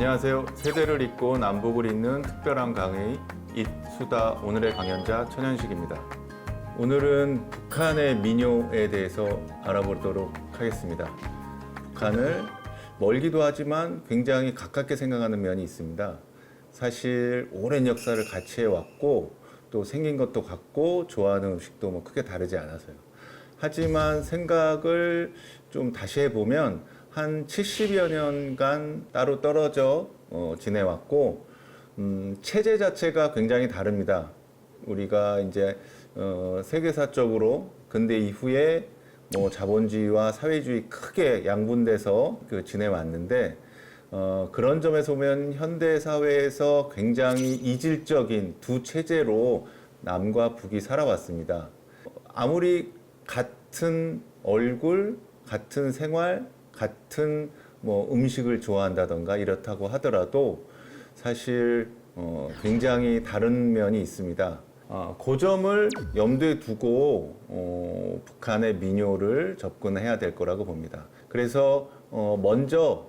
안녕하세요. 세대를 잇고 남북을 잇는 특별한 강의 잇수다 오늘의 강연자 천현식입니다. 오늘은 북한의 민요에 대해서 알아보도록 하겠습니다. 북한을 멀기도 하지만 굉장히 가깝게 생각하는 면이 있습니다. 사실 오랜 역사를 같이 해왔고 또 생긴 것도 같고 좋아하는 음식도 뭐 크게 다르지 않아서요. 하지만 생각을 좀 다시 해보면 한 70여 년간 따로 떨어져 지내왔고 체제 자체가 굉장히 다릅니다. 우리가 이제 세계사적으로 근대 이후에 뭐 자본주의와 사회주의 크게 양분돼서 지내왔는데 그런 점에서 보면 현대 사회에서 굉장히 이질적인 두 체제로 남과 북이 살아왔습니다. 아무리 같은 얼굴, 같은 생활, 같은 뭐 음식을 좋아한다던가 이렇다고 하더라도 사실 굉장히 다른 면이 있습니다. 그 점을 염두에 두고 북한의 민요를 접근해야 될 거라고 봅니다. 그래서 먼저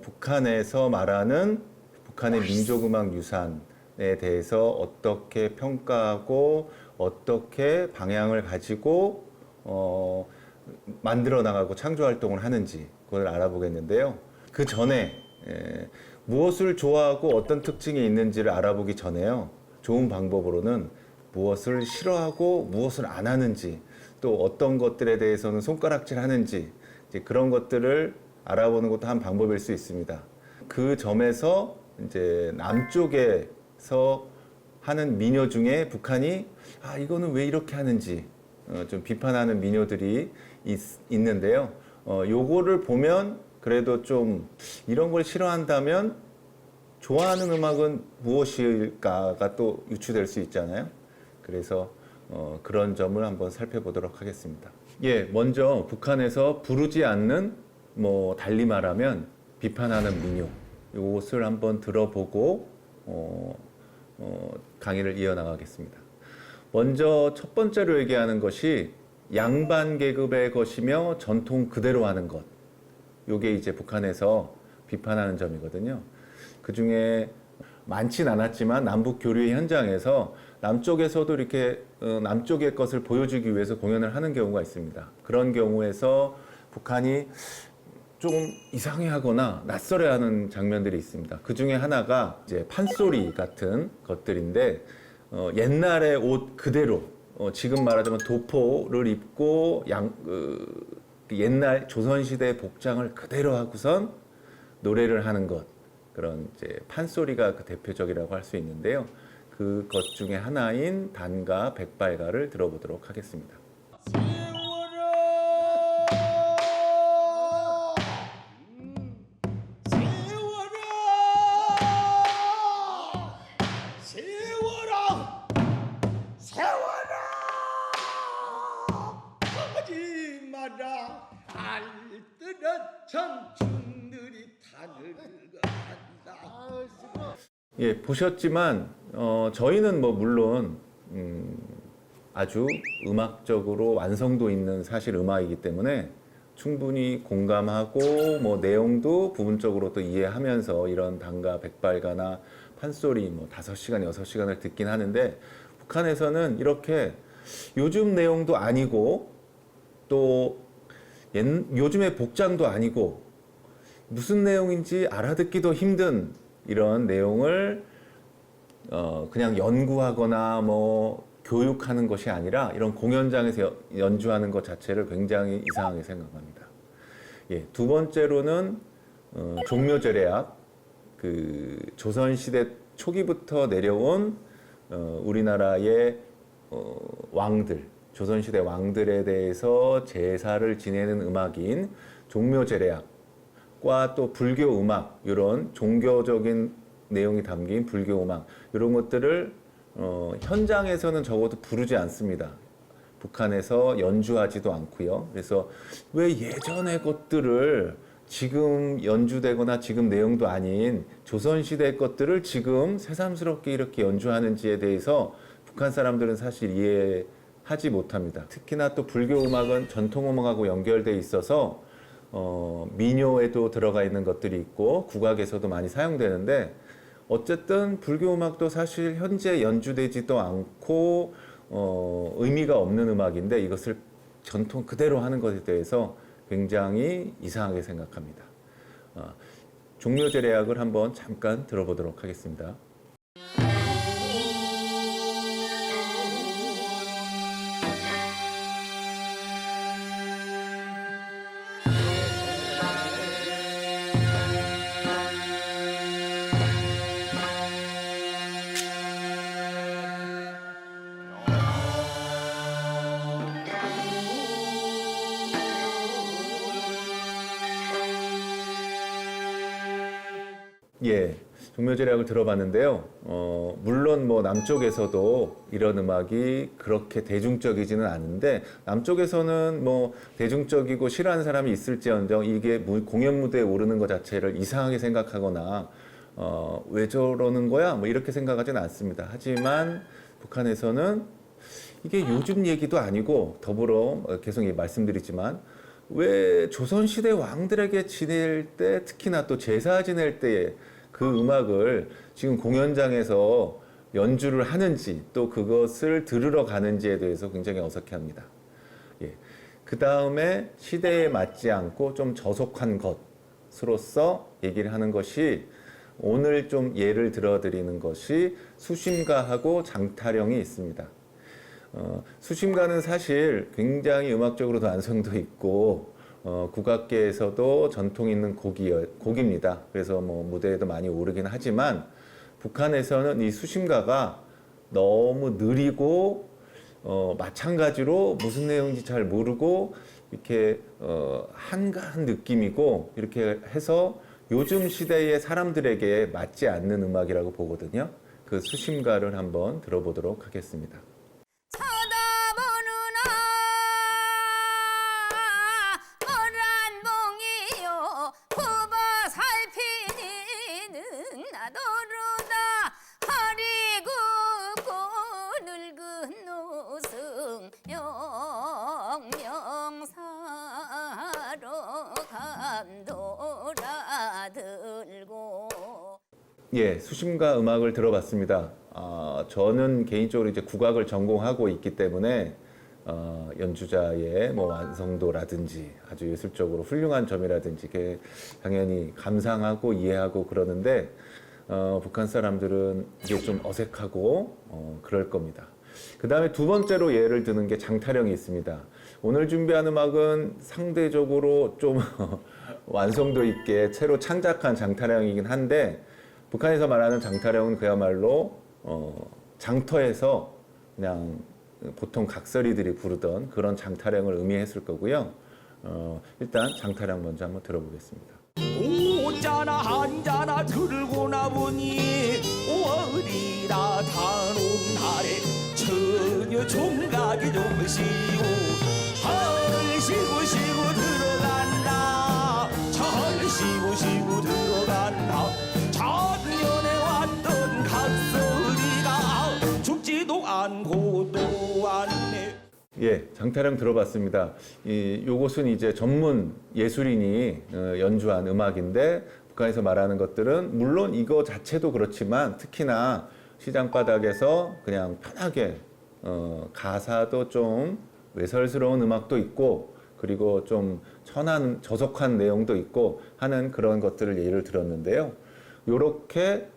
북한에서 말하는 북한의 민족음악 유산에 대해서 어떻게 평가하고 어떻게 방향을 가지고 만들어 나가고 창조 활동을 하는지 그걸 알아보겠는데요. 그 전에 무엇을 좋아하고 어떤 특징이 있는지를 알아보기 전에요. 좋은 방법으로는 무엇을 싫어하고 무엇을 안 하는지 또 어떤 것들에 대해서는 손가락질 하는지 이제 그런 것들을 알아보는 것도 한 방법일 수 있습니다. 그 점에서 이제 남쪽에서 하는 민요 중에 북한이 이거는 왜 이렇게 하는지 좀 비판하는 민요들이 있는데요. 요거를 보면 그래도 좀 이런 걸 싫어한다면 좋아하는 음악은 무엇일까가 또 유추될 수 있잖아요. 그래서 그런 점을 한번 살펴보도록 하겠습니다. 먼저 북한에서 부르지 않는 뭐 달리 말하면 비판하는 민요 이것을 한번 들어보고 강의를 이어나가겠습니다. 먼저 첫 번째로 얘기하는 것이 양반 계급의 것이며 전통 그대로 하는 것. 요게 이제 북한에서 비판하는 점이거든요. 그 중에 많진 않았지만 남북 교류의 현장에서 남쪽에서도 이렇게 남쪽의 것을 보여주기 위해서 공연을 하는 경우가 있습니다. 그런 경우에서 북한이 조금 이상해하거나 낯설어하는 장면들이 있습니다. 그 중에 하나가 이제 판소리 같은 것들인데 옛날의 옷 그대로 지금 말하자면 도포를 입고 옛날 조선시대 복장을 그대로 하고선 노래를 하는 것 그런 이제 판소리가 그 대표적이라고 할 수 있는데요. 그것 중에 하나인 단가 백발가를 들어보도록 하겠습니다. 보셨지만 저희는 뭐 물론 아주 음악적으로 완성도 있는 사실 음악이기 때문에 충분히 공감하고 뭐 내용도 부분적으로 또 이해하면서 이런 단가 백발가나 판소리 뭐 5시간, 6시간을 듣긴 하는데 북한에서는 이렇게 요즘 내용도 아니고 또 요즘의 복장도 아니고 무슨 내용인지 알아듣기도 힘든 이런 내용을 그냥 연구하거나 뭐 교육하는 것이 아니라 이런 공연장에서 연주하는 것 자체를 굉장히 이상하게 생각합니다. 두 번째로는 종묘제례악, 그 조선시대 초기부터 내려온 우리나라의 왕들, 조선시대 왕들에 대해서 제사를 지내는 음악인 종묘제례악과 또 불교 음악, 이런 종교적인 내용이 담긴 불교 음악, 이런 것들을 현장에서는 적어도 부르지 않습니다. 북한에서 연주하지도 않고요. 그래서 왜 예전의 것들을 지금 연주되거나 지금 내용도 아닌 조선시대 것들을 지금 새삼스럽게 이렇게 연주하는지에 대해서 북한 사람들은 사실 이해하지 못합니다. 특히나 또 불교 음악은 전통 음악하고 연결돼 있어서 민요에도 들어가 있는 것들이 있고 국악에서도 많이 사용되는데 어쨌든 불교 음악도 사실 현재 연주되지도 않고 의미가 없는 음악인데 이것을 전통 그대로 하는 것에 대해서 굉장히 이상하게 생각합니다. 종묘제례악을 한번 잠깐 들어보도록 하겠습니다. 예, 종묘제례악을 들어봤는데요. 물론 뭐 남쪽에서도 이런 음악이 그렇게 대중적이지는 않은데 남쪽에서는 뭐 대중적이고 싫어하는 사람이 있을지언정 이게 공연 무대에 오르는 것 자체를 이상하게 생각하거나 왜 저러는 거야? 뭐 이렇게 생각하지는 않습니다. 하지만 북한에서는 이게 요즘 얘기도 아니고 더불어 계속 말씀드리지만 왜 조선시대 왕들에게 지낼 때 특히나 또 제사 지낼 때에 그 음악을 지금 공연장에서 연주를 하는지 또 그것을 들으러 가는지에 대해서 굉장히 어색해합니다. 예. 그 다음에 시대에 맞지 않고 좀 저속한 것으로서 얘기를 하는 것이 오늘 좀 예를 들어드리는 것이 수심가하고 장타령이 있습니다. 수심가는 사실 굉장히 음악적으로도 완성도 있고 국악계에서도 전통 있는 곡입니다. 그래서 뭐 무대에도 많이 오르긴 하지만 북한에서는 이 수심가가 너무 느리고 마찬가지로 무슨 내용인지 잘 모르고 이렇게 한가한 느낌이고 이렇게 해서 요즘 시대의 사람들에게 맞지 않는 음악이라고 보거든요. 그 수심가를 한번 들어보도록 하겠습니다. 예, 수심가 음악을 들어봤습니다. 저는 개인적으로 이제 국악을 전공하고 있기 때문에 연주자의 뭐 완성도라든지 아주 예술적으로 훌륭한 점이라든지 이게 당연히 감상하고 이해하고 그러는데 북한 사람들은 이게 좀 어색하고 그럴 겁니다. 그 다음에 두 번째로 예를 드는 게 장타령이 있습니다. 오늘 준비한 음악은 상대적으로 좀 완성도 있게 새로 창작한 장타령이긴 한데 북한에서 말하는 장타령은 그야말로 장터에서 그냥 보통 각설이들이 부르던 그런 장타령을 의미했을 거고요. 일단 장타령 먼저 한번 들어보겠습니다. 오자나 한자나 들고 나보니 어리라 다놓은 달에 처녀 총각이 좀시고 헐시고 시고 들어간다 철시고 들어간다 작년에 왔던 각설이가 죽지도 않고 또 왔네. 예, 장타령 들어봤습니다. 요것은 이제 전문 예술인이 연주한 음악인데 북한에서 말하는 것들은 물론 이거 자체도 그렇지만 특히나 시장 바닥에서 그냥 편하게 가사도 좀 외설스러운 음악도 있고 그리고 좀 천한 저속한 내용도 있고 하는 그런 것들을 예를 들었는데요. 요렇게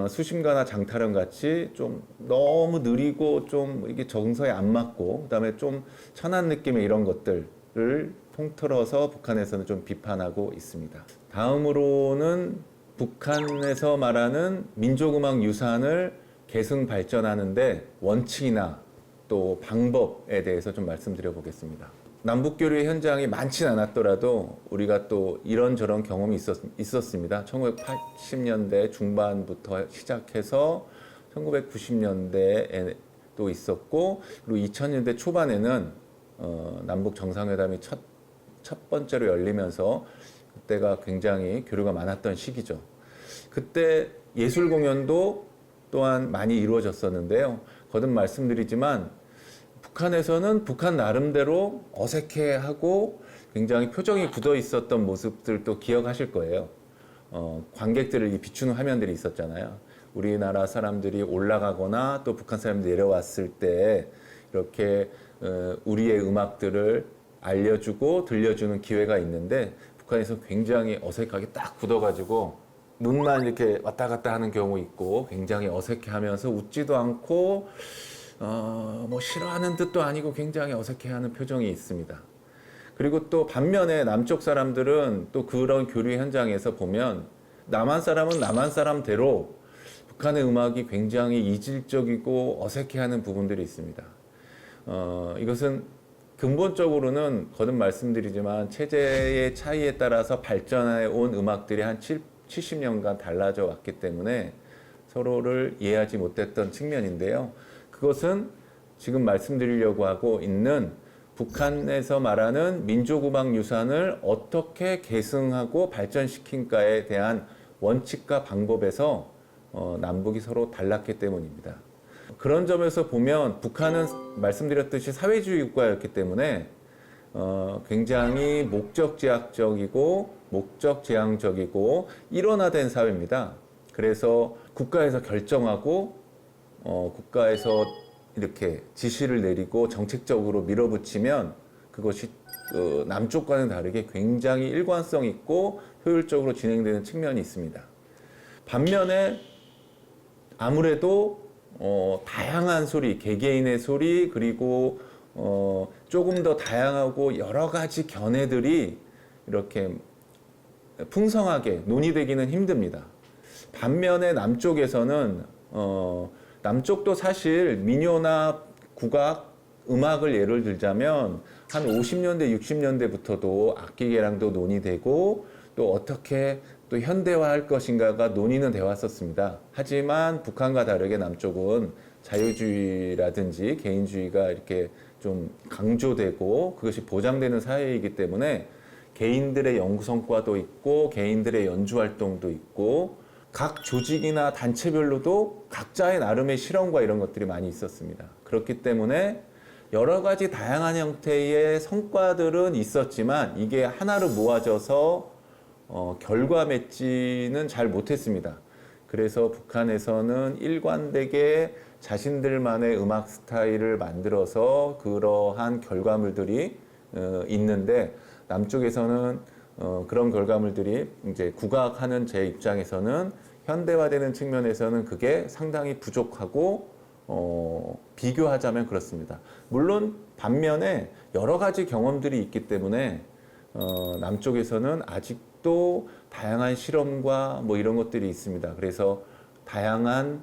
수심가나 장타령 같이 좀 너무 느리고 좀 이게 정서에 안 맞고 그다음에 좀 천한 느낌의 이런 것들을 통틀어서 북한에서는 좀 비판하고 있습니다. 다음으로는 북한에서 말하는 민족음악 유산을 계승 발전하는데 원칙이나 또 방법에 대해서 좀 말씀드려 보겠습니다. 남북교류의 현장이 많진 않았더라도 우리가 또 이런저런 경험이 있었습니다. 1980년대 중반부터 시작해서 1990년대에 또 있었고 그리고 2000년대 초반에는 남북 정상회담이 첫 번째로 열리면서 그때가 굉장히 교류가 많았던 시기죠. 그때 예술 공연도 또한 많이 이루어졌었는데요. 거듭 말씀드리지만 북한에서는 북한 나름대로 어색해하고 굉장히 표정이 굳어 있었던 모습들도 기억하실 거예요. 관객들을 비추는 화면들이 있었잖아요. 우리나라 사람들이 올라가거나 또 북한 사람들이 내려왔을 때 이렇게 우리의 음악들을 알려주고 들려주는 기회가 있는데 북한에서 굉장히 어색하게 딱 굳어가지고 눈만 이렇게 왔다 갔다 하는 경우 있고 굉장히 어색해하면서 웃지도 않고 뭐 싫어하는 듯도 아니고 굉장히 어색해하는 표정이 있습니다. 그리고 또 반면에 남쪽 사람들은 또 그런 교류 현장에서 보면 남한 사람은 남한 사람대로 북한의 음악이 굉장히 이질적이고 어색해하는 부분들이 있습니다. 이것은 근본적으로는 거듭 말씀드리지만 체제의 차이에 따라서 발전해 온 음악들이 한 70년간 달라져 왔기 때문에 서로를 이해하지 못했던 측면인데요. 그것은 지금 말씀드리려고 하고 있는 북한에서 말하는 민족음악 유산을 어떻게 계승하고 발전시킨가에 대한 원칙과 방법에서 남북이 서로 달랐기 때문입니다. 그런 점에서 보면 북한은 말씀드렸듯이 사회주의 국가였기 때문에 굉장히 목적지향적이고 목적지향적이고 일원화된 사회입니다. 그래서 국가에서 결정하고 국가에서 이렇게 지시를 내리고 정책적으로 밀어붙이면 그것이 남쪽과는 다르게 굉장히 일관성 있고 효율적으로 진행되는 측면이 있습니다. 반면에 아무래도 다양한 소리, 개개인의 소리, 그리고 조금 더 다양하고 여러 가지 견해들이 이렇게 풍성하게 논의되기는 힘듭니다. 반면에 남쪽에서는 남쪽도 사실 민요나 국악, 음악을 예를 들자면 한 50년대, 60년대부터도 악기 개량도 논의되고 또 어떻게 또 현대화할 것인가가 논의는 되어 왔었습니다. 하지만 북한과 다르게 남쪽은 자유주의라든지 개인주의가 이렇게 좀 강조되고 그것이 보장되는 사회이기 때문에 개인들의 연구 성과도 있고 개인들의 연주 활동도 있고 각 조직이나 단체별로도 각자의 나름의 실험과 이런 것들이 많이 있었습니다. 그렇기 때문에 여러 가지 다양한 형태의 성과들은 있었지만 이게 하나로 모아져서 결과 맺지는 잘 못했습니다. 그래서 북한에서는 일관되게 자신들만의 음악 스타일을 만들어서 그러한 결과물들이 있는데 남쪽에서는 그런 결과물들이 이제 국악하는 제 입장에서는 현대화되는 측면에서는 그게 상당히 부족하고 비교하자면 그렇습니다. 물론 반면에 여러 가지 경험들이 있기 때문에 남쪽에서는 아직도 다양한 실험과 뭐 이런 것들이 있습니다. 그래서 다양한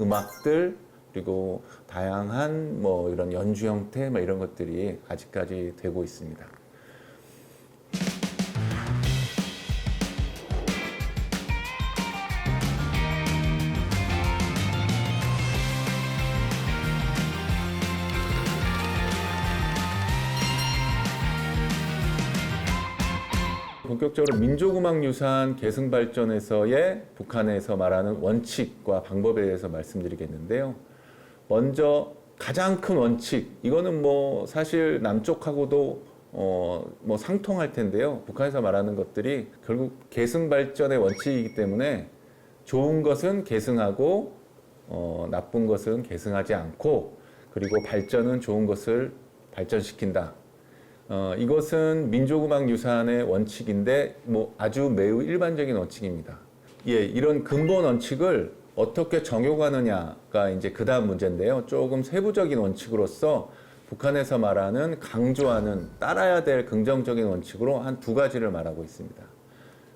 음악들 그리고 다양한 뭐 이런 연주 형태 뭐 이런 것들이 아직까지 되고 있습니다. 본격적으로 민족음악유산 계승 발전에서의 북한에서 말하는 원칙과 방법에 대해서 말씀드리겠는데요. 먼저 가장 큰 원칙, 이거는 뭐 사실 남쪽하고도 뭐 상통할 텐데요. 북한에서 말하는 것들이 결국 계승 발전의 원칙이기 때문에 좋은 것은 계승하고 나쁜 것은 계승하지 않고 그리고 발전은 좋은 것을 발전시킨다. 이것은 민족음악유산의 원칙인데 뭐 아주 매우 일반적인 원칙입니다. 예, 이런 근본 원칙을 어떻게 정욕하느냐가 이제 그 다음 문제인데요. 조금 세부적인 원칙으로서 북한에서 말하는 강조하는 따라야 될 긍정적인 원칙으로 한 두 가지를 말하고 있습니다.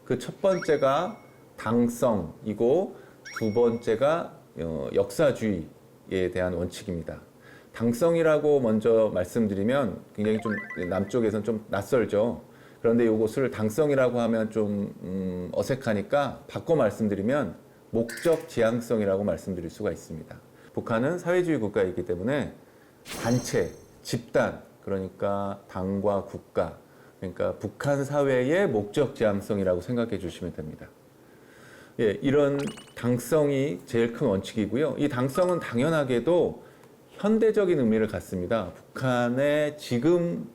그 첫 번째가 당성이고 두 번째가 역사주의에 대한 원칙입니다. 당성이라고 먼저 말씀드리면 굉장히 좀 남쪽에서는 좀 낯설죠. 그런데 이것을 당성이라고 하면 좀 어색하니까 바꿔 말씀드리면 목적 지향성이라고 말씀드릴 수가 있습니다. 북한은 사회주의 국가이기 때문에 단체, 집단, 그러니까 당과 국가, 그러니까 북한 사회의 목적 지향성이라고 생각해 주시면 됩니다. 예, 이런 당성이 제일 큰 원칙이고요. 이 당성은 당연하게도 현대적인 의미를 갖습니다. 북한의 지금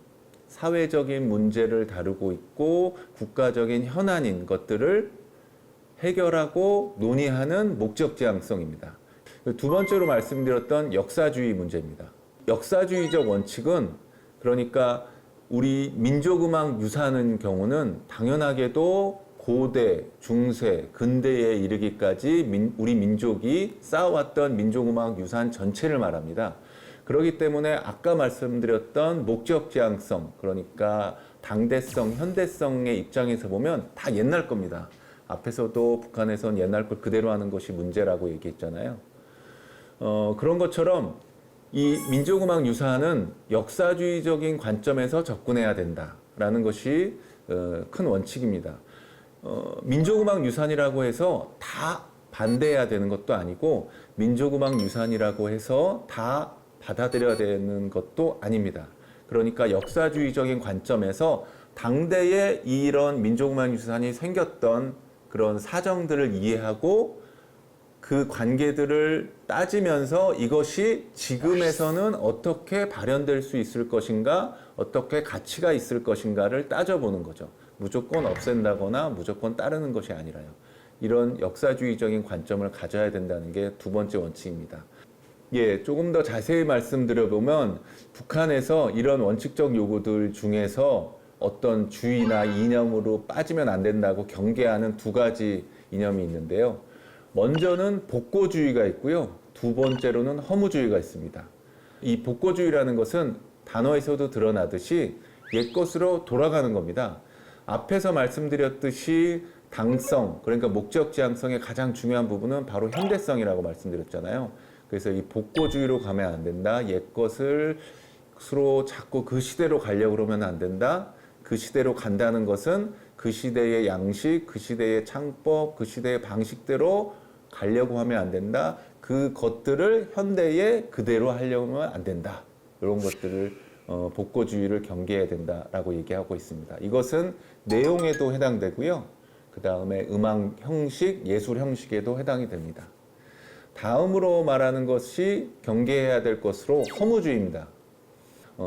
사회적인 문제를 다루고 있고 국가적인 현안인 것들을 해결하고 논의하는 목적지향성입니다. 두 번째로 말씀드렸던 역사주의 문제입니다. 역사주의적 원칙은 그러니까 우리 민족음악 유산의 경우는 당연하게도 고대, 중세, 근대에 이르기까지 우리 민족이 쌓아왔던 민족음악 유산 전체를 말합니다. 그렇기 때문에 아까 말씀드렸던 목적지향성, 그러니까 당대성, 현대성의 입장에서 보면 다 옛날 겁니다. 앞에서도 북한에선 옛날 걸 그대로 하는 것이 문제라고 얘기했잖아요. 그런 것처럼 이 민족음악 유산은 역사주의적인 관점에서 접근해야 된다라는 것이 큰 원칙입니다. 민족음악 유산이라고 해서 다 반대해야 되는 것도 아니고 민족음악 유산이라고 해서 다 받아들여야 되는 것도 아닙니다. 그러니까 역사주의적인 관점에서 당대에 이런 민족음악 유산이 생겼던 그런 사정들을 이해하고 그 관계들을 따지면서 이것이 지금에서는 어떻게 발현될 수 있을 것인가, 어떻게 가치가 있을 것인가를 따져보는 거죠. 무조건 없앤다거나 무조건 따르는 것이 아니라요. 이런 역사주의적인 관점을 가져야 된다는 게 두 번째 원칙입니다. 예, 조금 더 자세히 말씀드려보면 북한에서 이런 원칙적 요구들 중에서 어떤 주의나 이념으로 빠지면 안 된다고 경계하는 두 가지 이념이 있는데요. 먼저는 복고주의가 있고요. 두 번째로는 허무주의가 있습니다. 이 복고주의라는 것은 단어에서도 드러나듯이 옛것으로 돌아가는 겁니다. 앞에서 말씀드렸듯이 당성, 그러니까 목적지향성의 가장 중요한 부분은 바로 현대성이라고 말씀드렸잖아요. 그래서 이 복고주의로 가면 안 된다. 옛것을 서로 자꾸 그 시대로 가려고 그러면 안 된다. 그 시대로 간다는 것은 그 시대의 양식, 그 시대의 창법, 그 시대의 방식대로 가려고 하면 안 된다. 그 것들을 현대에 그대로 하려고 하면 안 된다. 이런 것들을 복고주의를 경계해야 된다라고 얘기하고 있습니다. 이것은 내용에도 해당되고요. 그 다음에 음악 형식, 예술 형식에도 해당이 됩니다. 다음으로 말하는 것이 경계해야 될 것으로 허무주의입니다.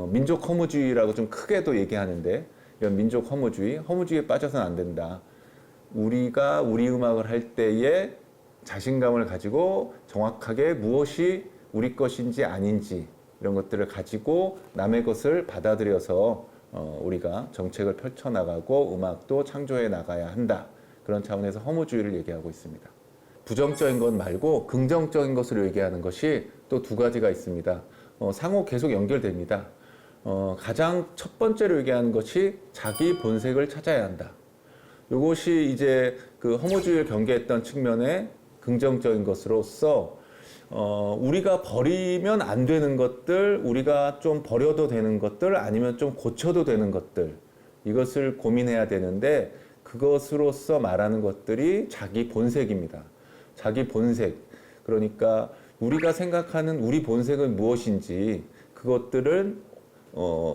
민족 허무주의라고 좀 크게도 얘기하는데 이런 민족 허무주의, 허무주의에 빠져서는 안 된다. 우리가 우리 음악을 할 때에 자신감을 가지고 정확하게 무엇이 우리 것인지 아닌지 이런 것들을 가지고 남의 것을 받아들여서 우리가 정책을 펼쳐나가고 음악도 창조해 나가야 한다. 그런 차원에서 허무주의를 얘기하고 있습니다. 부정적인 것 말고 긍정적인 것으로 얘기하는 것이 또 두 가지가 있습니다. 상호 계속 연결됩니다. 가장 첫 번째로 얘기하는 것이 자기 본색을 찾아야 한다. 이것이 이제 그 허무주의를 경계했던 측면의 긍정적인 것으로서 우리가 버리면 안 되는 것들, 우리가 좀 버려도 되는 것들, 아니면 좀 고쳐도 되는 것들, 이것을 고민해야 되는데 그것으로서 말하는 것들이 자기 본색입니다. 자기 본색, 그러니까 우리가 생각하는 우리 본색은 무엇인지 그것들을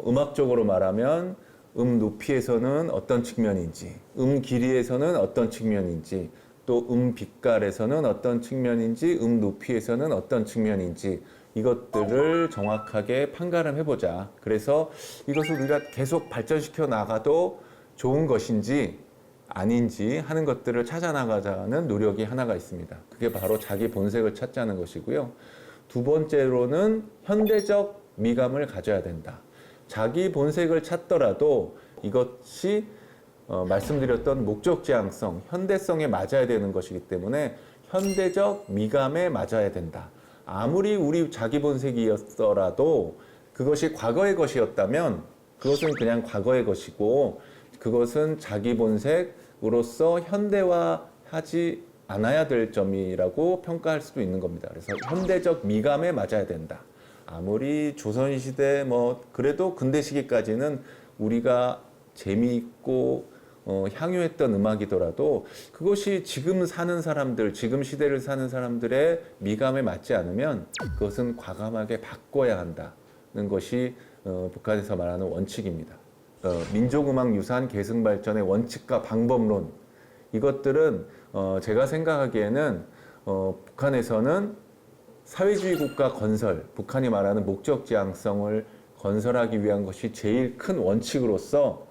음악적으로 말하면 높이에서는 어떤 측면인지, 길이에서는 어떤 측면인지, 또 빛깔에서는 어떤 측면인지, 높이에서는 어떤 측면인지 이것들을 정확하게 판가름해보자. 그래서 이것을 우리가 계속 발전시켜 나가도 좋은 것인지 아닌지 하는 것들을 찾아 나가자는 노력이 하나가 있습니다. 그게 바로 자기 본색을 찾자는 것이고요. 두 번째로는 현대적 미감을 가져야 된다. 자기 본색을 찾더라도 이것이 말씀드렸던 목적지향성, 현대성에 맞아야 되는 것이기 때문에 현대적 미감에 맞아야 된다. 아무리 우리 자기 본색이었더라도 그것이 과거의 것이었다면 그것은 그냥 과거의 것이고 그것은 자기 본색으로서 현대화하지 않아야 될 점이라고 평가할 수도 있는 겁니다. 그래서 현대적 미감에 맞아야 된다. 아무리 조선시대 그래도 근대 시기까지는 우리가 재미있고 향유했던 음악이더라도 그것이 지금 사는 사람들, 지금 시대를 사는 사람들의 미감에 맞지 않으면 그것은 과감하게 바꿔야 한다는 것이 북한에서 말하는 원칙입니다. 민족음악 유산 계승 발전의 원칙과 방법론, 이것들은 제가 생각하기에는 북한에서는 사회주의 국가 건설, 북한이 말하는 목적 지향성을 건설하기 위한 것이 제일 큰 원칙으로서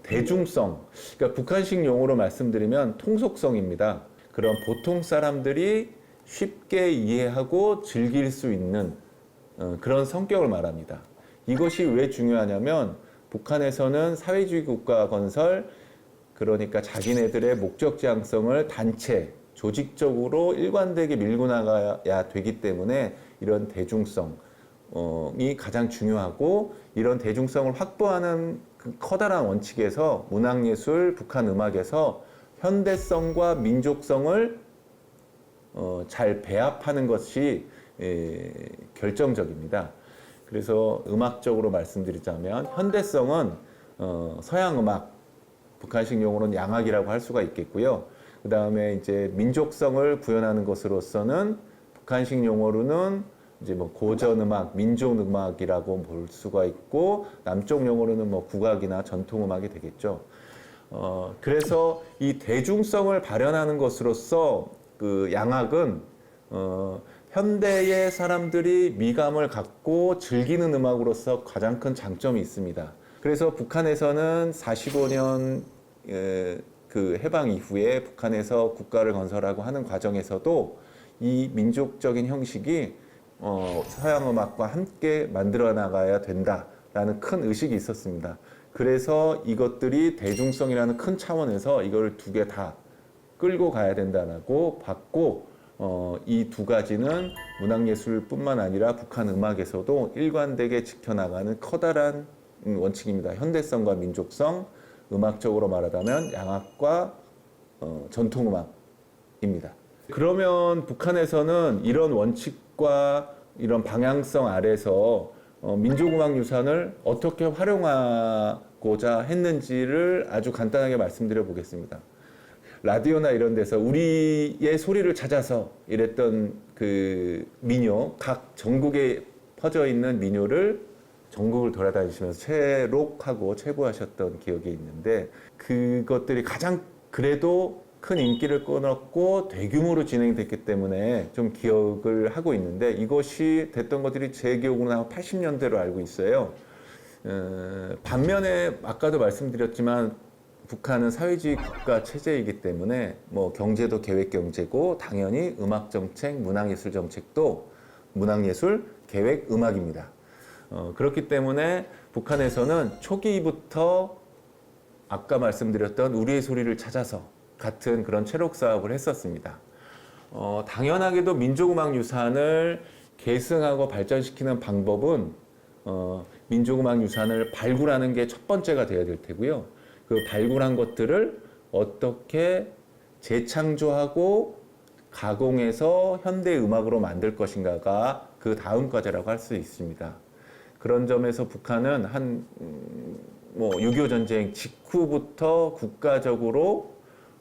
대중성, 그러니까 북한식 용어로 말씀드리면 통속성입니다. 그런 보통 사람들이 쉽게 이해하고 즐길 수 있는 그런 성격을 말합니다. 이것이 왜 중요하냐면 북한에서는 사회주의 국가 건설, 그러니까 자기네들의 목적 지향성을 단체, 조직적으로 일관되게 밀고 나가야 되기 때문에 이런 대중성이 가장 중요하고, 이런 대중성을 확보하는 그 커다란 원칙에서 문학예술, 북한 음악에서 현대성과 민족성을 잘 배합하는 것이 결정적입니다. 그래서 음악적으로 말씀드리자면 현대성은 서양 음악, 북한식 용어로는 양악이라고 할 수가 있겠고요. 그 다음에 이제 민족성을 구현하는 것으로서는 북한식 용어로는 이제 뭐 고전 음악, 민족 음악이라고 볼 수가 있고, 남쪽 용어로는 뭐 국악이나 전통 음악이 되겠죠. 그래서 이 대중성을 발현하는 것으로서 그 양악은 현대의 사람들이 미감을 갖고 즐기는 음악으로서 가장 큰 장점이 있습니다. 그래서 북한에서는 45년 그 해방 이후에 북한에서 국가를 건설하고 하는 과정에서도 이 민족적인 형식이 서양 음악과 함께 만들어 나가야 된다라는 큰 의식이 있었습니다. 그래서 이것들이 대중성이라는 큰 차원에서 이걸 두 개 다 끌고 가야 된다고 봤고, 이 두 가지는 문학예술뿐만 아니라 북한 음악에서도 일관되게 지켜나가는 커다란 원칙입니다. 현대성과 민족성, 음악적으로 말하자면 양악과 전통음악입니다. 그러면 북한에서는 이런 원칙과 이런 방향성 아래서 민족음악 유산을 어떻게 활용하고자 했는지를 아주 간단하게 말씀드려 보겠습니다. 라디오나 이런 데서 우리의 소리를 찾아서 이랬던 그 민요, 각 전국에 퍼져 있는 민요를 전국을 돌아다니시면서 채록하고 체부하셨던 기억이 있는데, 그것들이 가장 그래도 큰 인기를 끌었고 대규모로 진행됐기 때문에 좀 기억을 하고 있는데, 이것이 됐던 것들이 제 기억으로는 80년대로 알고 있어요. 반면에 아까도 말씀드렸지만 북한은 사회주의 국가 체제이기 때문에 뭐 경제도 계획 경제고, 당연히 음악 정책, 문학예술 정책도 문학예술, 계획, 음악입니다. 그렇기 때문에 북한에서는 초기부터 아까 말씀드렸던 우리의 소리를 찾아서 같은 그런 체록 사업을 했었습니다. 당연하게도 민족음악 유산을 계승하고 발전시키는 방법은 민족음악 유산을 발굴하는 게 첫 번째가 되어야 될 테고요. 그 발굴한 것들을 어떻게 재창조하고 가공해서 현대 음악으로 만들 것인가가 그 다음 과제라고 할 수 있습니다. 그런 점에서 북한은 6.25 전쟁 직후부터 국가적으로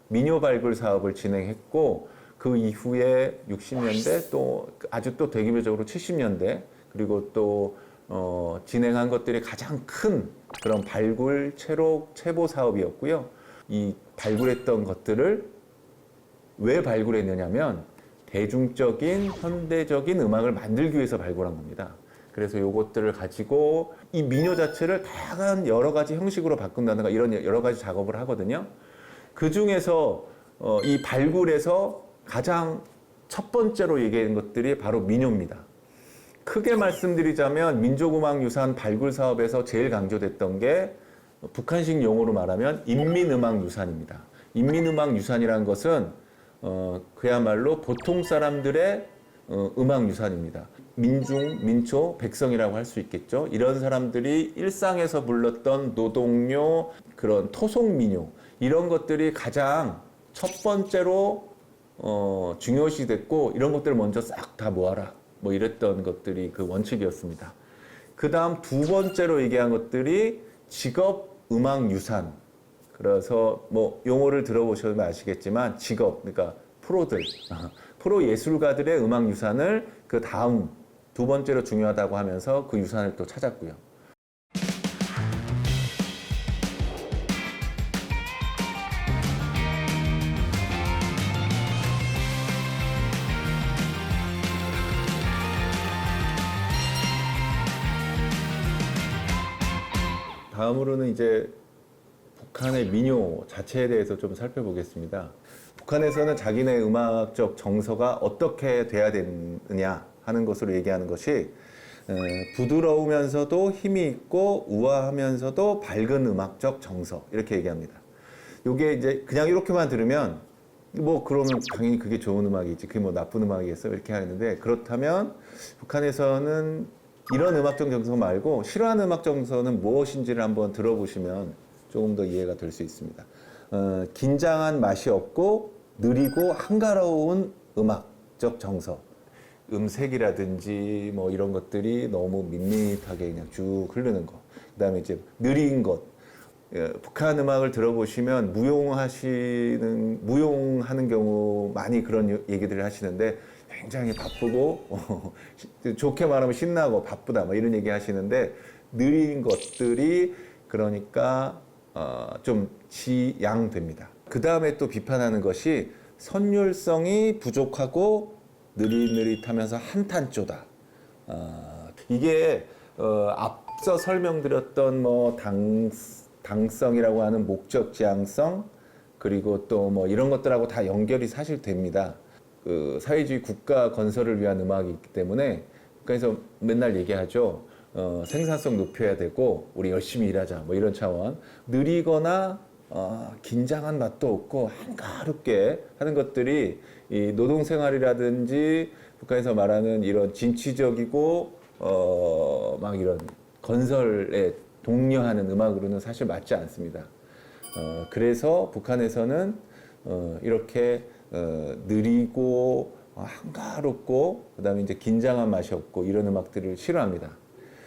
민요 발굴 사업을 진행했고, 그 이후에 60년대 또 아주 또 대규모적으로 70년대, 그리고 또 진행한 것들이 가장 큰 그런 발굴, 체록, 체보 사업이었고요. 이 발굴했던 것들을 왜 발굴했느냐면 대중적인 현대적인 음악을 만들기 위해서 발굴한 겁니다. 그래서 요것들을 가지고 이 민요 자체를 다양한 여러 가지 형식으로 바꾼다든가 이런 여러 가지 작업을 하거든요. 그 중에서 이 발굴에서 가장 첫 번째로 얘기한 것들이 바로 민요입니다. 크게 말씀드리자면 민족음악 유산 발굴 사업에서 제일 강조됐던 게 북한식 용어로 말하면 인민음악 유산입니다. 인민음악 유산이라는 것은 그야말로 보통 사람들의 음악 유산입니다. 민중, 민초, 백성이라고 할 수 있겠죠. 이런 사람들이 일상에서 불렀던 노동요, 그런 토속 민요, 이런 것들이 가장 첫 번째로 중요시 됐고, 이런 것들을 먼저 싹 다 모아라, 뭐 이랬던 것들이 그 원칙이었습니다. 그 다음 두 번째로 얘기한 것들이 직업 음악 유산. 그래서 뭐 용어를 들어보시면 아시겠지만 직업, 그러니까 프로들, 프로 예술가들의 음악 유산을 그 다음 두 번째로 중요하다고 하면서 그 유산을 또 찾았고요. 다음으로는 이제 북한의 민요 자체에 대해서 좀 살펴보겠습니다. 북한에서는 자기네 음악적 정서가 어떻게 돼야 되느냐 하는 것으로 얘기하는 것이 부드러우면서도 힘이 있고 우아하면서도 밝은 음악적 정서 이렇게 얘기합니다. 이게 이제 그냥 이렇게만 들으면 뭐 그러면 당연히 그게 좋은 음악이지 그게 뭐 나쁜 음악이겠어 이렇게 하는데 그렇다면 북한에서는 이런 음악적 정서 말고 싫어하는 음악 정서는 무엇인지를 한번 들어보시면 조금 더 이해가 될 수 있습니다. 긴장한 맛이 없고 느리고 한가로운 음악적 정서. 음색이라든지 뭐 이런 것들이 너무 밋밋하게 그냥 쭉 흐르는 거. 그다음에 이제 느린 것. 북한 음악을 들어보시면 무용하는 경우 많이 그런 얘기들을 하시는데 굉장히 바쁘고 좋게 말하면 신나고 바쁘다 뭐 이런 얘기 하시는데 느린 것들이 그러니까 좀 지양됩니다. 그 다음에 또 비판하는 것이 선율성이 부족하고 느릿느릿하면서 한탄조다. 이게 앞서 설명드렸던 뭐 당성이라고 하는 목적 지향성 그리고 또 뭐 이런 것들하고 다 연결이 사실 됩니다. 그 사회주의 국가 건설을 위한 음악이 있기 때문에 그래서 맨날 얘기하죠. 생산성 높여야 되고 우리 열심히 일하자 뭐 이런 차원. 느리거나 긴장한 맛도 없고 한가롭게 하는 것들이 이 노동생활이라든지 북한에서 말하는 이런 진취적이고 막 이런 건설에 독려하는 음악으로는 사실 맞지 않습니다. 그래서 북한에서는 이렇게 느리고 한가롭고 그다음에 이제 긴장한 맛이 없고 이런 음악들을 싫어합니다.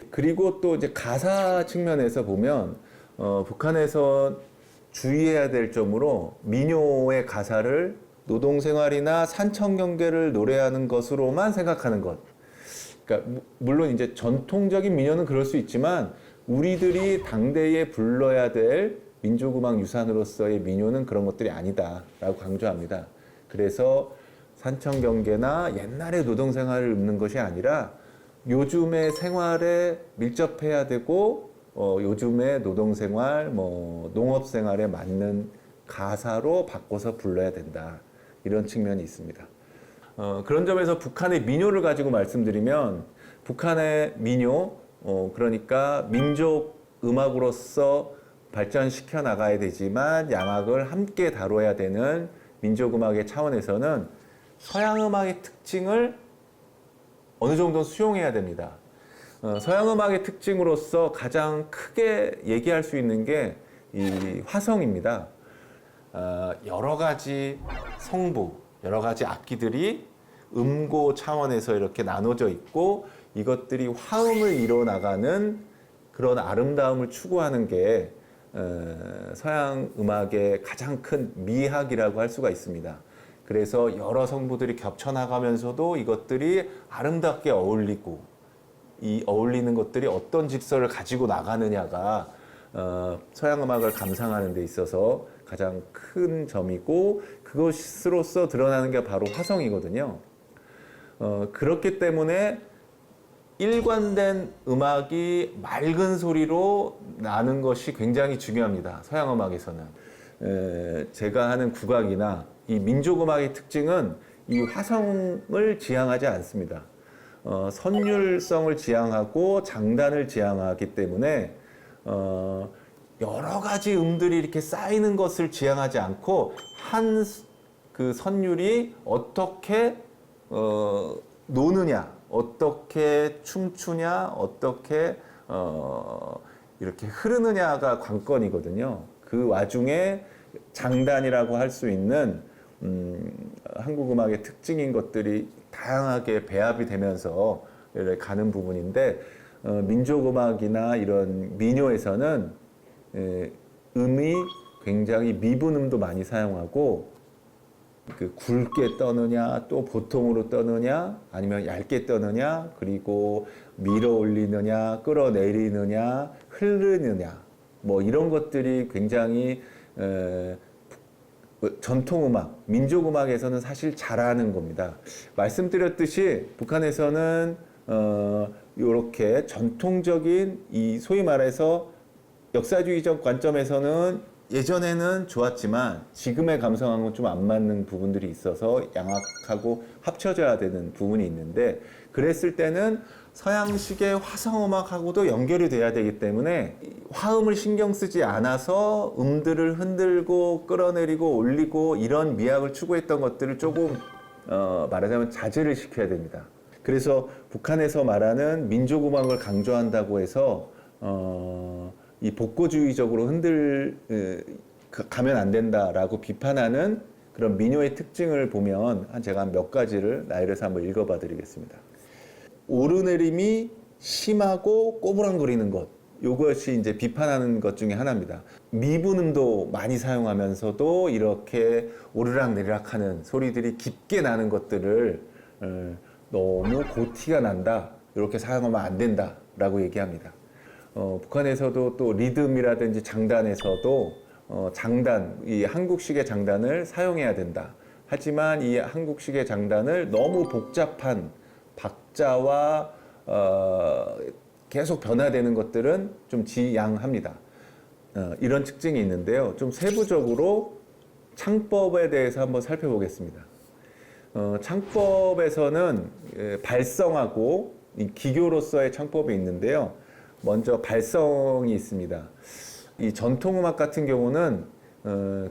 그리고 또 이제 가사 측면에서 보면 북한에서 주의해야 될 점으로 민요의 가사를 노동생활이나 산청경계를 노래하는 것으로만 생각하는 것. 그러니까 물론 이제 전통적인 민요는 그럴 수 있지만 우리들이 당대에 불러야 될 민족음악 유산으로서의 민요는 그런 것들이 아니다라고 강조합니다. 그래서 산청경계나 옛날의 노동생활을 읊는 것이 아니라 요즘의 생활에 밀접해야 되고 요즘의 노동생활, 뭐 농업생활에 맞는 가사로 바꿔서 불러야 된다. 이런 측면이 있습니다. 그런 점에서 북한의 민요를 가지고 말씀드리면 북한의 민요, 그러니까 민족 음악으로서 발전시켜 나가야 되지만 양악을 함께 다뤄야 되는 민족음악의 차원에서는 서양음악의 특징을 어느 정도 수용해야 됩니다. 서양음악의 특징으로서 가장 크게 얘기할 수 있는 게 이 화성입니다. 여러 가지 성부, 여러 가지 악기들이 음고 차원에서 이렇게 나눠져 있고 이것들이 화음을 이뤄나가는 그런 아름다움을 추구하는 게 서양 음악의 가장 큰 미학이라고 할 수가 있습니다. 그래서 여러 성부들이 겹쳐나가면서도 이것들이 아름답게 어울리고 이 어울리는 것들이 어떤 직설을 가지고 나가느냐가 서양 음악을 감상하는 데 있어서 가장 큰 점이고 그것으로서 드러나는 게 바로 화성이거든요. 그렇기 때문에 일관된 음악이 맑은 소리로 나는 것이 굉장히 중요합니다. 서양 음악에서는. 제가 하는 국악이나 이 민족음악의 특징은 이 화성을 지향하지 않습니다. 선율성을 지향하고 장단을 지향하기 때문에 여러 가지 음들이 이렇게 쌓이는 것을 지향하지 않고 한 그 선율이 어떻게 노느냐, 어떻게 춤추냐, 어떻게 이렇게 흐르느냐가 관건이거든요. 그 와중에 장단이라고 할 수 있는 한국 음악의 특징인 것들이 다양하게 배합이 되면서 가는 부분인데 민족 음악이나 이런 민요에서는 음이 굉장히 미분음도 많이 사용하고 그 굵게 떠느냐 또 보통으로 떠느냐 아니면 얇게 떠느냐 그리고 밀어 올리느냐 끌어내리느냐 흐르느냐 뭐 이런 것들이 굉장히 전통음악, 민족음악에서는 사실 잘하는 겁니다. 말씀드렸듯이 북한에서는 이렇게 전통적인 이 소위 말해서 역사주의적 관점에서는 예전에는 좋았지만 지금의 감성하고는 좀 안 맞는 부분들이 있어서 양악하고 합쳐져야 되는 부분이 있는데, 그랬을 때는 서양식의 화성음악하고도 연결이 돼야 되기 때문에 화음을 신경 쓰지 않아서 음들을 흔들고 끌어내리고 올리고 이런 미학을 추구했던 것들을 조금 말하자면 자제를 시켜야 됩니다. 그래서 북한에서 말하는 민족음악을 강조한다고 해서 이 복고주의적으로 가면 안 된다라고 비판하는 그런 민요의 특징을 보면 제가 몇 가지를 나열해서 한번 읽어봐 드리겠습니다. 오르내림이 심하고 꼬부랑거리는 것, 이것이 이제 비판하는 것 중에 하나입니다. 미분음도 많이 사용하면서도 이렇게 오르락내리락하는 소리들이 깊게 나는 것들을 너무 고티가 난다, 이렇게 사용하면 안 된다라고 얘기합니다. 북한에서도 또 리듬이라든지 장단에서도 장단, 이 한국식의 장단을 사용해야 된다. 하지만 이 한국식의 장단을 너무 복잡한 박자와 계속 변화되는 것들은 좀 지양합니다. 이런 특징이 있는데요. 좀 세부적으로 창법에 대해서 한번 살펴보겠습니다. 창법에서는 발성하고 이 기교로서의 창법이 있는데요. 먼저 발성이 있습니다. 이 전통음악 같은 경우는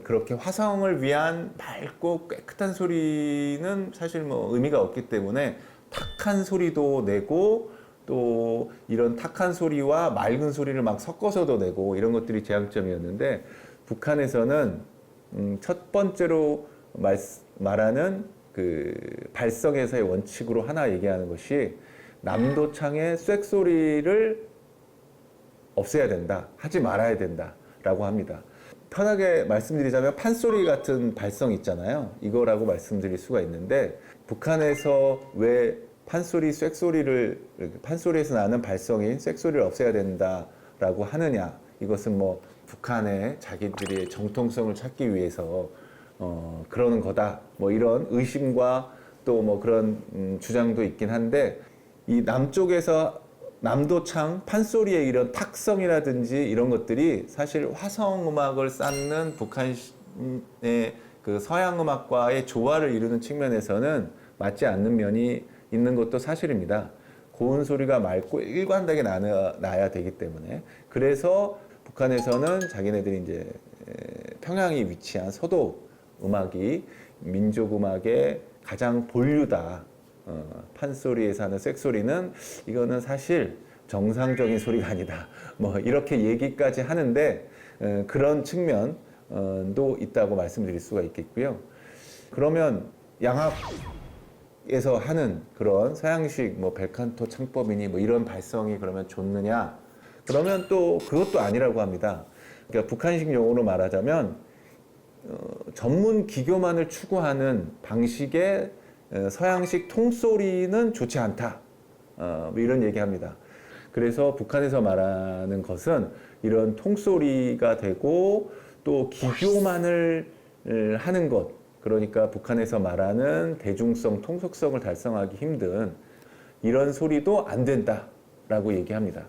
그렇게 화성을 위한 맑고 깨끗한 소리는 사실 뭐 의미가 없기 때문에 탁한 소리도 내고 또 이런 탁한 소리와 맑은 소리를 막 섞어서도 내고 이런 것들이 제약점이었는데, 북한에서는 첫 번째로 말하는 그 발성에서의 원칙으로 하나 얘기하는 것이 남도창의 쇳소리를 없애야 된다, 하지 말아야 된다라고 합니다. 편하게 말씀드리자면 판소리 같은 발성 있잖아요. 이거라고 말씀드릴 수가 있는데, 북한에서 왜 판소리, 쇳소리를, 판소리에서 나는 발성인 쇳소리를 없애야 된다라고 하느냐, 이것은 뭐 북한의 자기들의 정통성을 찾기 위해서 그러는 거다, 뭐 이런 의심과 또 뭐 그런 주장도 있긴 한데, 이 남쪽에서 남도창 판소리의 이런 탁성이라든지 이런 것들이 사실 화성음악을 쌓는 북한의 그 서양음악과의 조화를 이루는 측면에서는 맞지 않는 면이 있는 것도 사실입니다. 고운 소리가 맑고 일관되게 나야 되기 때문에. 그래서 북한에서는 자기네들이 이제 평양이 위치한 서도 음악이 민족음악의 가장 본류다. 판소리에서 하는 쇳소리는 이거는 사실 정상적인 소리가 아니다, 뭐 이렇게 얘기까지 하는데, 그런 측면도 있다고 말씀드릴 수가 있겠고요. 그러면 양악에서 하는 그런 서양식 뭐 벨칸토 창법이니 뭐 이런 발성이 그러면 좋느냐? 그러면 또 그것도 아니라고 합니다. 그러니까 북한식 용어로 말하자면 전문 기교만을 추구하는 방식의 서양식 통소리는 좋지 않다, 뭐 이런 얘기합니다. 그래서 북한에서 말하는 것은 이런 통소리가 되고 또 기교만을 하는 것, 그러니까 북한에서 말하는 대중성, 통속성을 달성하기 힘든 이런 소리도 안 된다라고 얘기합니다.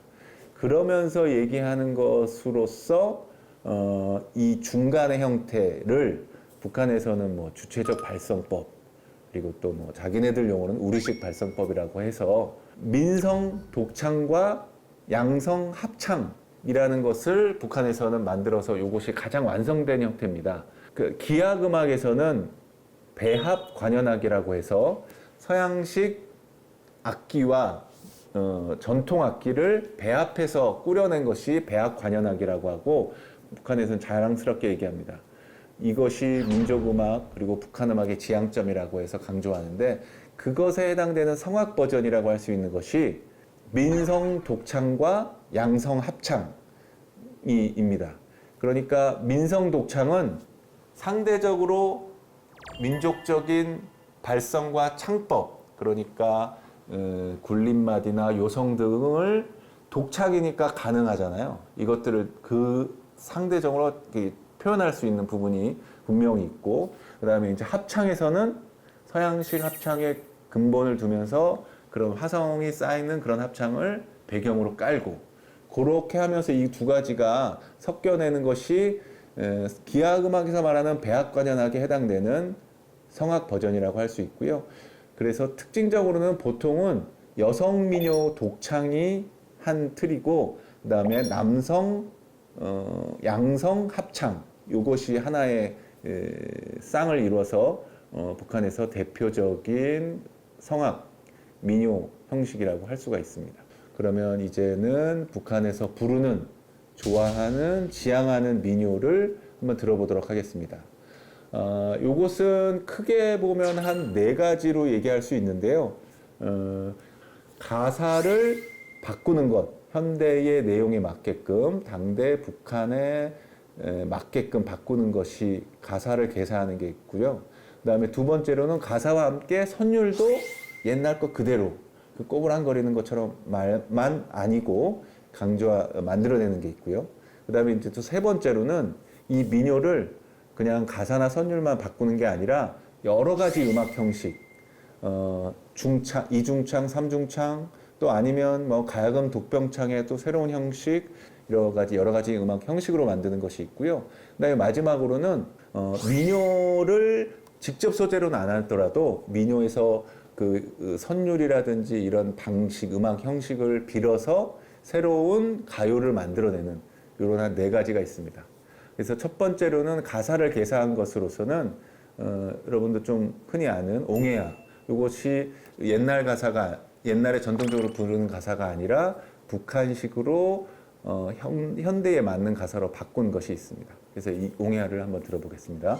그러면서 얘기하는 것으로서 이 중간의 형태를 북한에서는 뭐 주체적 발성법, 그리고 또 뭐 자기네들 용어는 우리식 발성법이라고 해서 민성 독창과 양성 합창이라는 것을 북한에서는 만들어서 이것이 가장 완성된 형태입니다. 그 기악음악에서는 배합 관현악이라고 해서 서양식 악기와 전통 악기를 배합해서 꾸려낸 것이 배합 관현악이라고 하고, 북한에서는 자랑스럽게 얘기합니다. 이것이 민족음악 그리고 북한음악의 지향점이라고 해서 강조하는데, 그것에 해당되는 성악 버전이라고 할 수 있는 것이 민성 독창과 양성 합창입니다. 그러니까 민성 독창은 상대적으로 민족적인 발성과 창법, 그러니까 굴림마디나 요성 등을 독창이니까 가능하잖아요. 이것들을 그 상대적으로 표현할 수 있는 부분이 분명히 있고, 그 다음에 이제 합창에서는 서양식 합창의 근본을 두면서 그런 화성이 쌓이는 그런 합창을 배경으로 깔고, 그렇게 하면서 이 두 가지가 섞여내는 것이 기하음악에서 말하는 배합관현악에 해당되는 성악 버전이라고 할 수 있고요. 그래서 특징적으로는 보통은 여성 민요 독창이 한 틀이고, 그다음에 남성 양성 합창, 이것이 하나의 쌍을 이루어서 북한에서 대표적인 성악 민요 형식이라고 할 수가 있습니다. 그러면 이제는 북한에서 부르는, 좋아하는, 지향하는 민요를 한번 들어보도록 하겠습니다. 요것은 크게 보면 한 4가지로 얘기할 수 있는데요. 가사를 바꾸는 것, 현대의 내용에 맞게끔, 당대 북한에 맞게끔 바꾸는 것이 가사를 개사하는 게 있고요. 그 다음에 두 번째로는 가사와 함께 선율도 옛날 것 그대로, 그 꼬불랑거리는 것처럼 말만 아니고 만들어내는 게 있고요. 그 다음에 이제 또 세 번째로는 이 민요를 그냥 가사나 선율만 바꾸는 게 아니라 여러 가지 음악 형식, 중창, 이중창, 삼중창, 또 아니면 뭐 가야금 독병창의 또 새로운 형식, 여러 가지 음악 형식으로 만드는 것이 있고요. 그다음에 마지막으로는 민요를 직접 소재로는 안 하더라도 민요에서 그 선율이라든지 이런 방식, 음악 형식을 빌어서 새로운 가요를 만들어내는 이런 한 4가지가 있습니다. 그래서 첫 번째로는 가사를 개사한 것으로서는 여러분도 좀 흔히 아는 옹해야, 이것이 옛날에 전통적으로 부르는 가사가 아니라 북한식으로 현대에 맞는 가사로 바꾼 것이 있습니다. 그래서 이 옹해야를 한번 들어보겠습니다.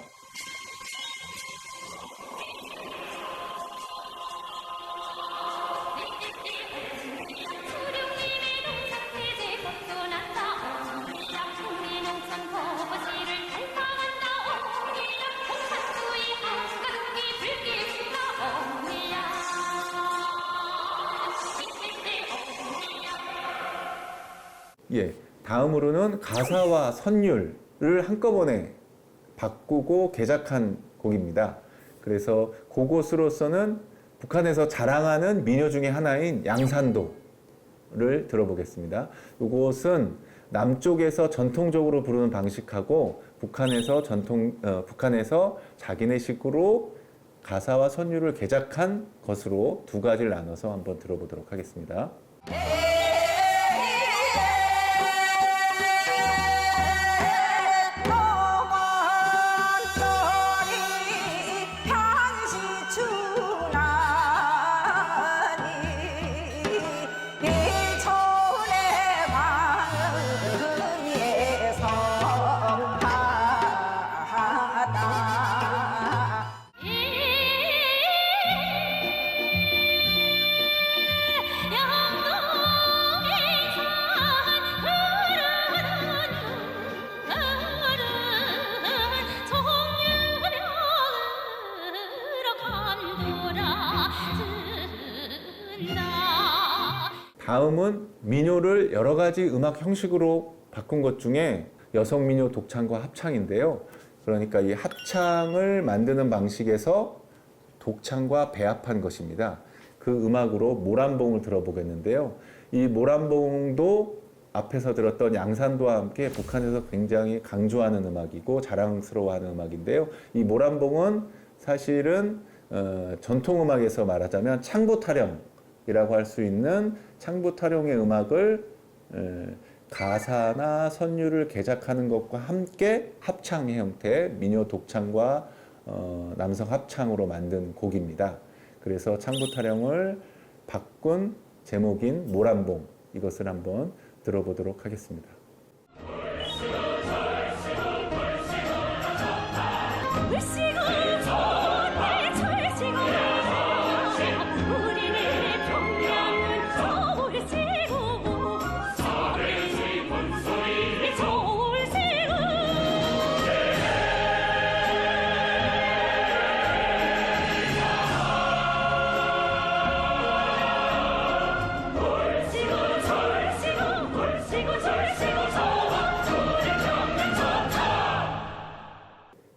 예, 다음으로는 가사와 선율을 한꺼번에 바꾸고 개작한 곡입니다. 그래서 그것으로서는 북한에서 자랑하는 민요 중에 하나인 양산도를 들어보겠습니다. 이것은 남쪽에서 전통적으로 부르는 방식하고 북한에서 자기네식으로 가사와 선율을 개작한 것으로 2가지를 나눠서 한번 들어보도록 하겠습니다. 다음은 민요를 여러 가지 음악 형식으로 바꾼 것 중에 여성 민요 독창과 합창인데요. 그러니까 이 합창을 만드는 방식에서 독창과 배합한 것입니다. 그 음악으로 모란봉을 들어보겠는데요. 이 모란봉도 앞에서 들었던 양산도와 함께 북한에서 굉장히 강조하는 음악이고 자랑스러워하는 음악인데요. 이 모란봉은 사실은 전통음악에서 말하자면 창부타령이라고 할 수 있는 창부타령의 음악을 가사나 선율을 개작하는 것과 함께 합창의 형태, 민요 독창과 남성 합창으로 만든 곡입니다. 그래서 창부타령을 바꾼 제목인 모란봉, 이것을 한번 들어보도록 하겠습니다.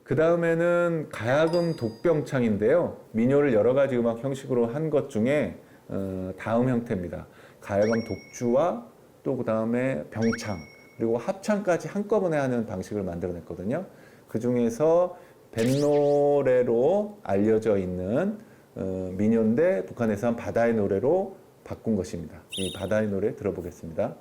그 다음에는 가야금 독병창인데요. 민요를 여러 가지 음악 형식으로 한 것 중에 다음 형태입니다. 가야금 독주와 또 그다음에 병창, 그리고 합창까지 한꺼번에 하는 방식을 만들어냈거든요. 그 중에서 뱃노래로 알려져 있는 민요인데 북한에서 한 바다의 노래로 바꾼 것입니다. 이 바다의 노래 들어보겠습니다.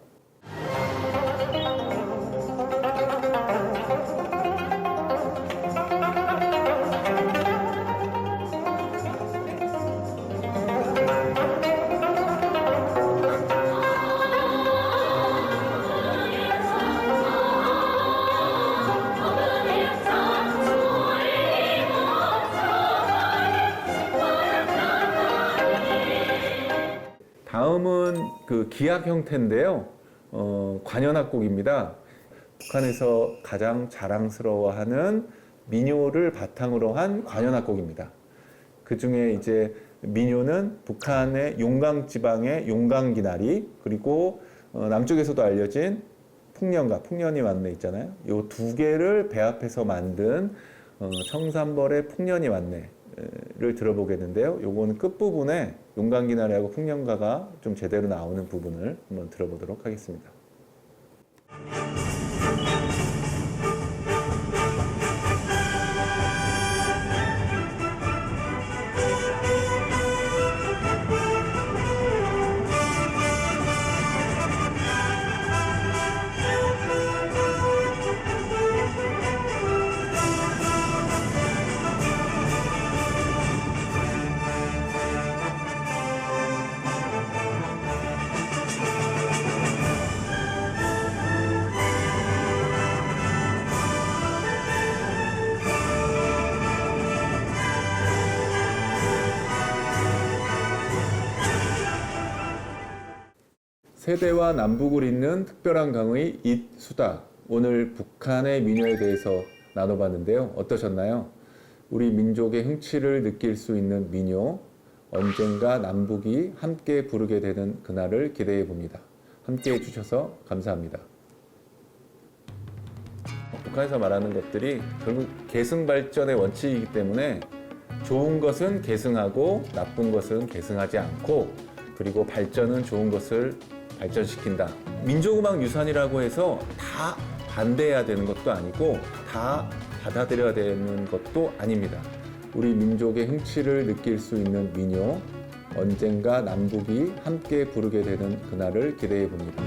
다음은 그 기악 형태인데요. 관현악곡입니다. 북한에서 가장 자랑스러워하는 민요를 바탕으로 한 관현악곡입니다. 그 중에 이제 민요는 북한의 용강 지방의 용강기나리, 그리고 남쪽에서도 알려진 풍년가, 풍년이 왔네 있잖아요. 이 두 개를 배합해서 만든 청산벌의 풍년이 왔네를 들어보겠는데요. 요거는 끝부분에 용강기나리하고 풍년가가 좀 제대로 나오는 부분을 한번 들어보도록 하겠습니다. 세대와 남북을 잇는 특별한 강의 잇수다. 오늘 북한의 민요에 대해서 나눠봤는데요. 어떠셨나요? 우리 민족의 흥취를 느낄 수 있는 민요, 언젠가 남북이 함께 부르게 되는 그날을 기대해 봅니다. 함께 해주셔서 감사합니다. 북한에서 말하는 것들이 결국 계승 발전의 원칙이기 때문에 좋은 것은 계승하고 나쁜 것은 계승하지 않고, 그리고 발전은 좋은 것을 발전시킨다. 민족음악 유산이라고 해서 다 반대해야 되는 것도 아니고 다 받아들여야 되는 것도 아닙니다. 우리 민족의 흥취를 느낄 수 있는 민요, 언젠가 남북이 함께 부르게 되는 그날을 기대해 봅니다.